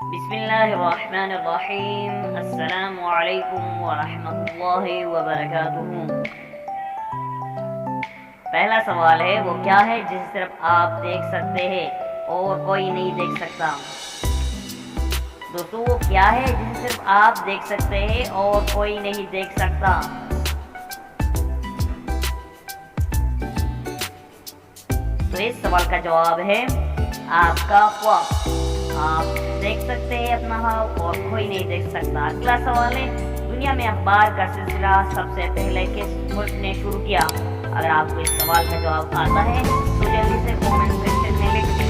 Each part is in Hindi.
बिस्मिल्लाहिर्रहमानिर्रहीम। अस्सलामु अलैकुम वरहमतुल्लाहि वबरकातुहू। पहला सवाल है, वो क्या है जिसे सिर्फ आप देख सकते हैं और कोई नहीं देख सकता। दोस्तों, वो क्या है जिसे सिर्फ आप देख सकते हैं और कोई नहीं देख सकता। तो इस सवाल का जवाब है आपका ख्वाब। आप देख सकते हैं अपना ख्वाब और कोई नहीं देख सकता। अगला सवाल है, दुनिया में अखबार का सिलसिला सबसे पहले किस मुल्क ने शुरू किया। अगर आपको इस सवाल का जवाब आता है तो जल्दी से कमेंट सेक्शन में लिख दें।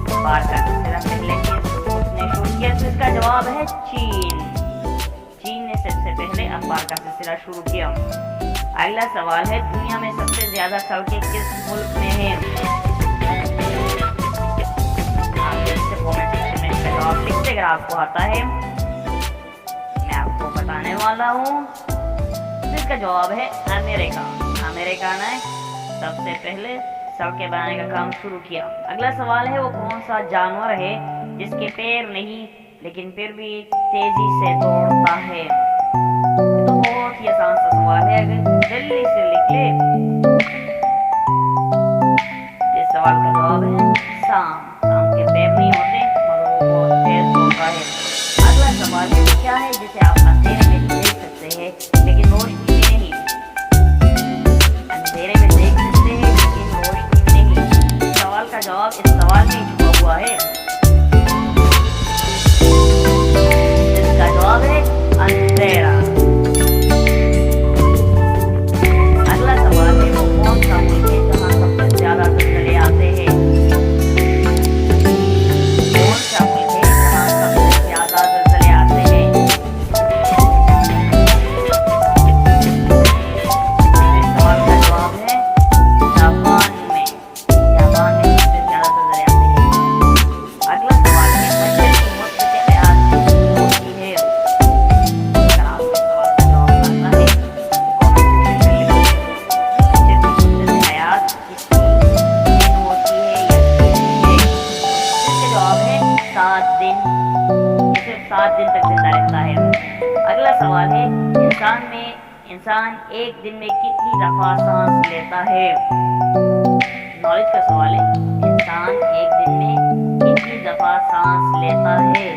अखबार का सिलसिला पहले किस मुल्क ने शुरू किया, तो इसका जवाब है चीन। चीन ने सबसे पहले अखबार का सिलसिला शुरू किया। अगला सवाल है, दुनिया में सबसे ज्यादा सड़कें किस मुल्क में हैं। जवाब लिखते अगर आपको आता है, मैं आपको बताने वाला हूँ। इसका जवाब है अमेरिका। अमेरिका ने सबसे पहले सड़कें बनाने का काम शुरू किया। अगला सवाल है, वो कौन सा जानवर है जिसके पैर नहीं लेकिन फिर भी तेजी से दौड़ता है। तो बहुत ही आसान सा सवाल है, अगर जल्दी से लिख ले। इस सवाल का जवाब है सांप। सांप के पैर नहीं होते मगर वो बहुत तेज दौड़ता है। अगला सवाल है, वो क्या है जिसे आप अंधेरे में देख सकते हैं लेकिन रोशनी में नहीं। अंधेरे में देख सकते हैं लेकिन रोशनी में नहीं। सवाल का जवाब इस सवाल में छुपा हुआ है। इसका जवाब है अंधेरा। अगला सवाल है, वो कौन सा मुल्क है जहाँ सबसे ज्यादा जलजले आते हैं। कौन सा मुल्क है जहाँ सबसे ज्यादा जलजले आते हैं। इस सवाल का जवाब है जापान में। जापान में सबसे ज्यादा जलजले आते हैं। अगला सवाल है, मच्छर की मौत से हयात होती है। अगर आपको इस सवाल का जवाब आता है तो कमेंट सेक्शन में लिखिए। मच्छर की मौत से हयात कितनी दिन होती है या कितनी है। इसका जवाब है 7 दिन। ये सिर्फ 7 दिन तक जिंदा रहता है। अगला सवाल है, इंसान एक दिन में कितनी दफा सांस लेता है। नॉलेज का सवाल है, इंसान एक दिन में कितनी दफा सांस लेता है।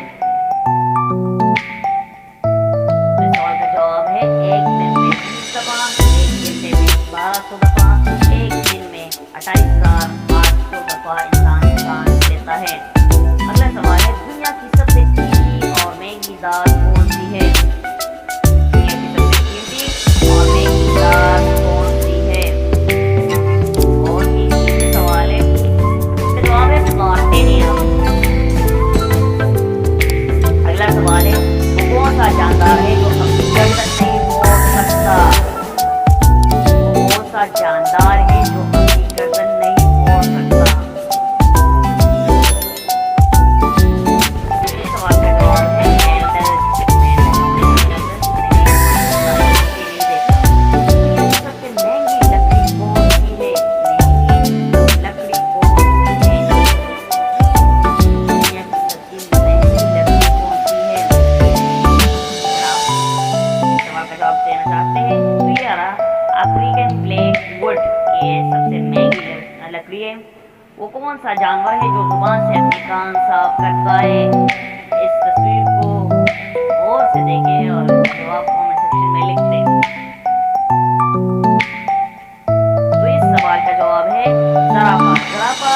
तो इस सवाल का जवाब है एक दिन में 20 दफा, एक दिन में 1200 दफा, एक दिन में 28,800 दफा इंसान सांस लेता है। अगला सवाल है, दुनिया की सबसे कीमती और महंगी दाल कौन सी है। दुनिया की सबसे कीमती और महंगी दाल कौन सी है। बहुत ही इजी सवाल है। इसका जवाब है प्लाटिनियम। अगला सवाल है, वो कौन सा जानदार है जो अपनी गर्दन नहीं मोड़ सकता। वो कौन सा जानदार है जो अपनी गर्दन नहीं मोड़ सकता। इस सवाल का जवाब है मेंढक। सबसे महंगी लकड़ी कौन सी है। महंगी लकड़ी कौन सी है। दुनिया की सबसे महंगी लकड़ी कौन सी है। अगर आप इस सवाल का जवाब देना चाहते हैं तो ये रहा अफ्रीकन ब्लैक वुड। ये सबसे महंगी लकड़ी है। वो कौन सा जानवर है जो जुबान से अपने कान साफ करता है। इस तस्वीर को गौर से देखें और जवाब कमेंट सेक्शन में लिख दें। तो इस सवाल का जवाब है ज़राफ़ा। ज़राफ़ा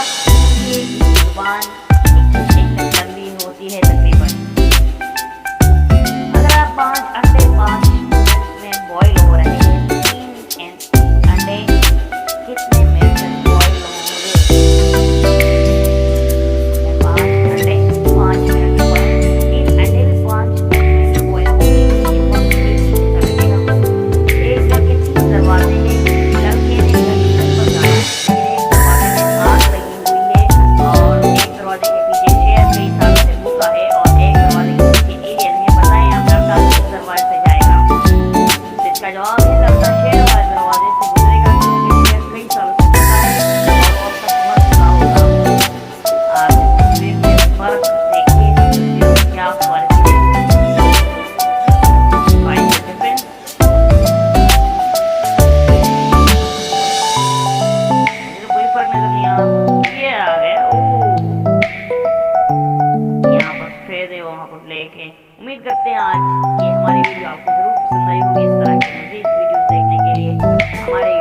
की जुबान एक लंबी होती है तकरीबन। अगर आप 5 अंडे 5 मिनट में बॉईल हो रहे हैं, 3 अंडे कितने मिनट में बॉईल होंगे। 5 अंडे 5 मिनट में बॉईल, 3 अंडे भी 5 मिनट में बॉईल होंगे। ये बहुत तेजी से लगेगा। एक करके 3 दरवाजे देखें। उम्मीद करते हैं आज ये हमारी वीडियो आपको जरूर पसंद आई होगी। इस तरह की मज़ीद वीडियोस देखने के लिए हमारे